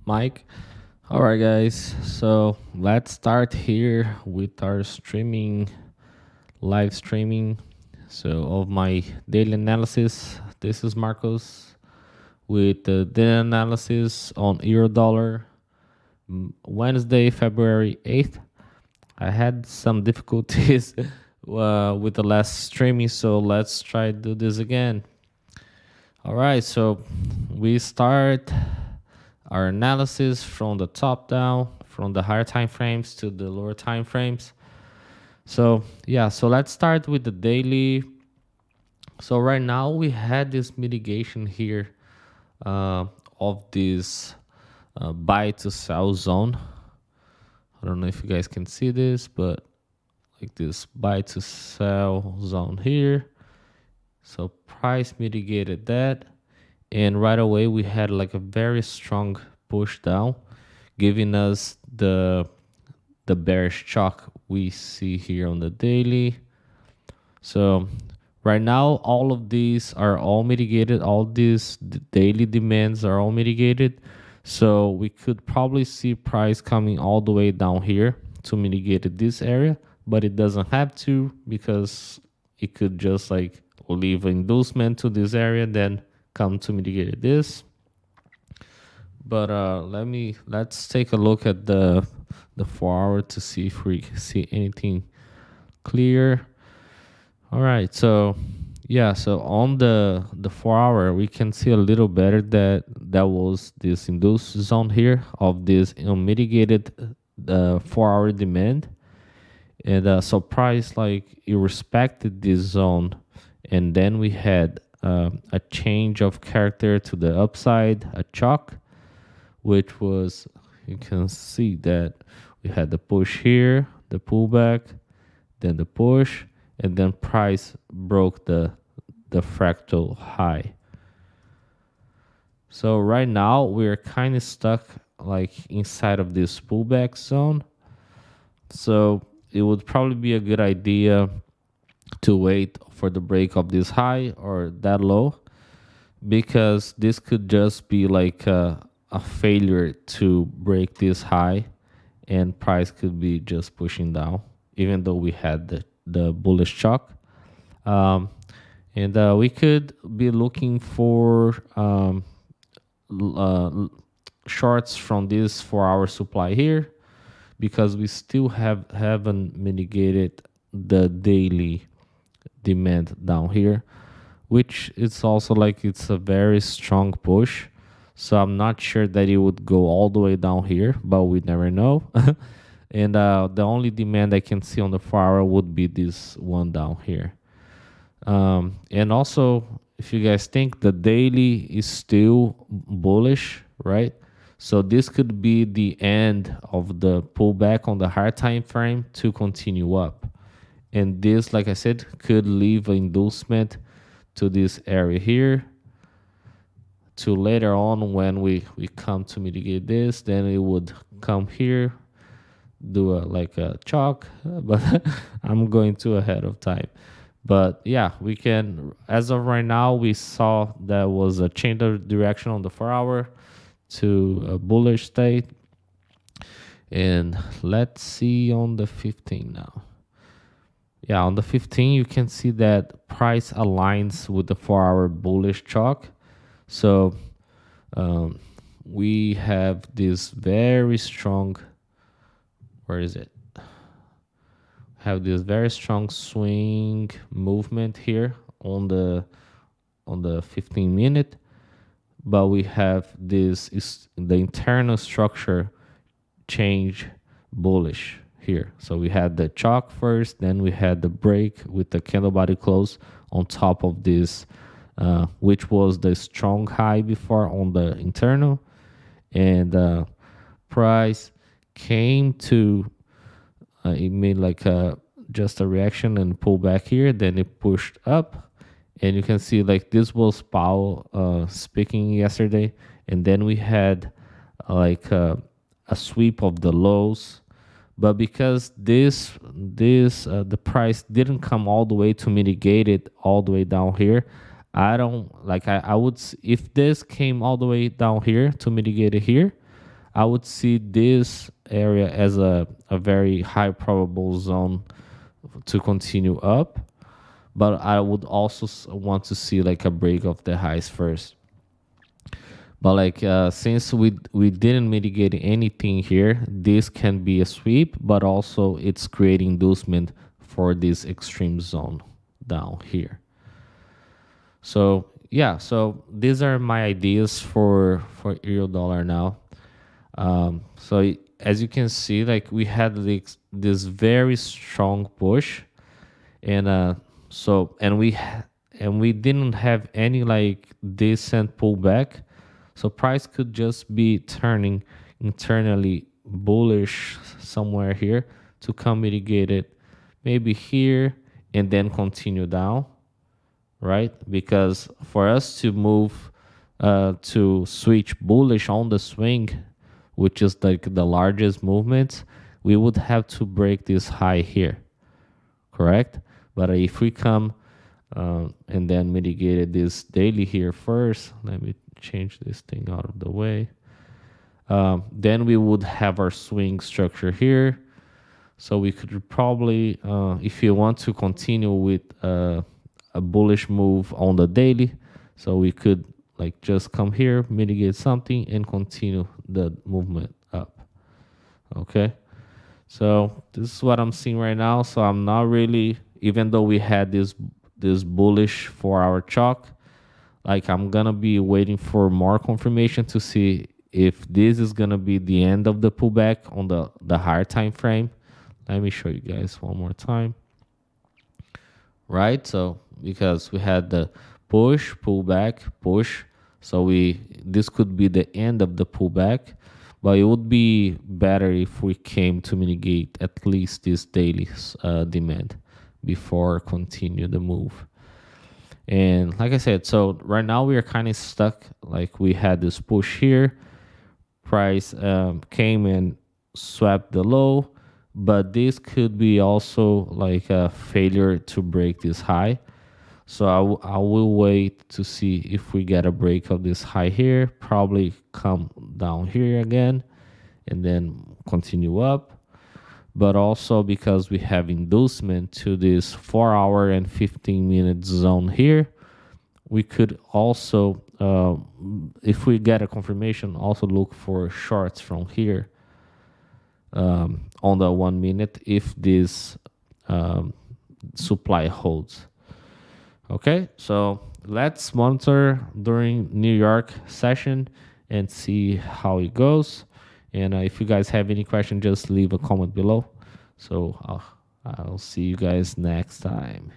Mike. All right, guys. So let's start here with our live streaming. So of my daily analysis. This is Marcos with the daily analysis on euro dollar. Wednesday, February 8th. I had some difficulties with the last streaming, so let's try to do this again. All right, so we start our analysis from the top down, from the higher time frames to the lower time frames. So let's start with the daily. So right now we had this mitigation here of this buy to sell zone. I don't know if you guys can see this, but like this buy to sell zone here. So price mitigated that, and right away we had like a very strong push down, giving us the bearish chalk we see here on the daily. So right now all of these are all mitigated, all these daily demands are all mitigated. So we could probably see price coming all the way down here to mitigate this area, but it doesn't have to, because it could just like leave inducement to this area, then come to mitigate this. But let's take a look at the 4 hour to see if we see anything clear. All right, so so on the 4 hour we can see a little better that was this induced zone here of this unmitigated 4 hour demand. And so price like it respected this zone, and then we had a change of character to the upside, a chalk, which was, you can see that we had the push here, the pullback, then the push, and then price broke the fractal high. So right now we're kind of stuck like inside of this pullback zone. So it would probably be a good idea to wait for the break of this high or that low, because this could just be like a failure to break this high, and price could be just pushing down, even though we had the bullish chalk. And we could be looking for shorts from this 4 hour supply here, because we still haven't mitigated the daily demand down here, which it's also like it's a very strong push. So I'm not sure that it would go all the way down here, but we never know. And the only demand I can see on the 4 hour would be this one down here. And also, if you guys think the daily is still bullish, right? So this could be the end of the pullback on the higher time frame to continue up. And this, like I said, could leave an inducement to this area here, to later on when we come to mitigate this, then it would come here, do a chalk, but I'm going too ahead of time. But yeah, we can, as of right now, we saw there was a change of direction on the 4 hour to a bullish state. And let's see on the 15 now. Yeah, on the 15 you can see that price aligns with the 4 hour bullish chalk. So we have this very strong, where is it? Have this very strong swing movement here on the 15 minute, but we have the internal structure change bullish here. So we had the chalk first, then we had the break with the candle body close on top of this, which was the strong high before on the internal, and price came to it made like just a reaction and pull back here, then it pushed up, and you can see like this was Powell speaking yesterday, and then we had like a sweep of the lows. But because the price didn't come all the way to mitigate it all the way down here, I don't like, I would, if this came all the way down here to mitigate it here, I would see this area as a very high probable zone to continue up. But I would also want to see like a break of the highs first. But like since we didn't mitigate anything here, this can be a sweep, but also it's creating inducement for this extreme zone down here. So yeah, so these are my ideas for euro dollar now. So as you can see, like we had this very strong push, and we didn't have any like decent pullback. So price could just be turning internally bullish somewhere here to come mitigate it, maybe here and then continue down, right? Because for us to move to switch bullish on the swing, which is like the largest movement, we would have to break this high here, correct? But if we come and then mitigated this daily here first, let me change this thing out of the way. Then we would have our swing structure here. So we could probably, if you want to continue with a bullish move on the daily, so we could like just come here, mitigate something, and continue the movement up. Okay. So this is what I'm seeing right now. So I'm not really, even though we had this bullish 4-hour chalk, like I'm gonna be waiting for more confirmation to see if this is gonna be the end of the pullback on the higher time frame. Let me show you guys one more time. Right, so because we had the push, pullback, push, so this could be the end of the pullback, but it would be better if we came to mitigate at least this daily demand before continue the move. And like I said, so right now we are kind of stuck. Like we had this push here, price came and swept the low, but this could be also like a failure to break this high. So I will wait to see if we get a break of this high here, probably come down here again and then continue up. But also because we have inducement to this 4-hour and 15-minute zone here, we could also, if we get a confirmation, also look for shorts from here on the 1 minute if this supply holds. Okay, so let's monitor during New York session and see how it goes. And if you guys have any question, just leave a comment below. So I'll see you guys next time.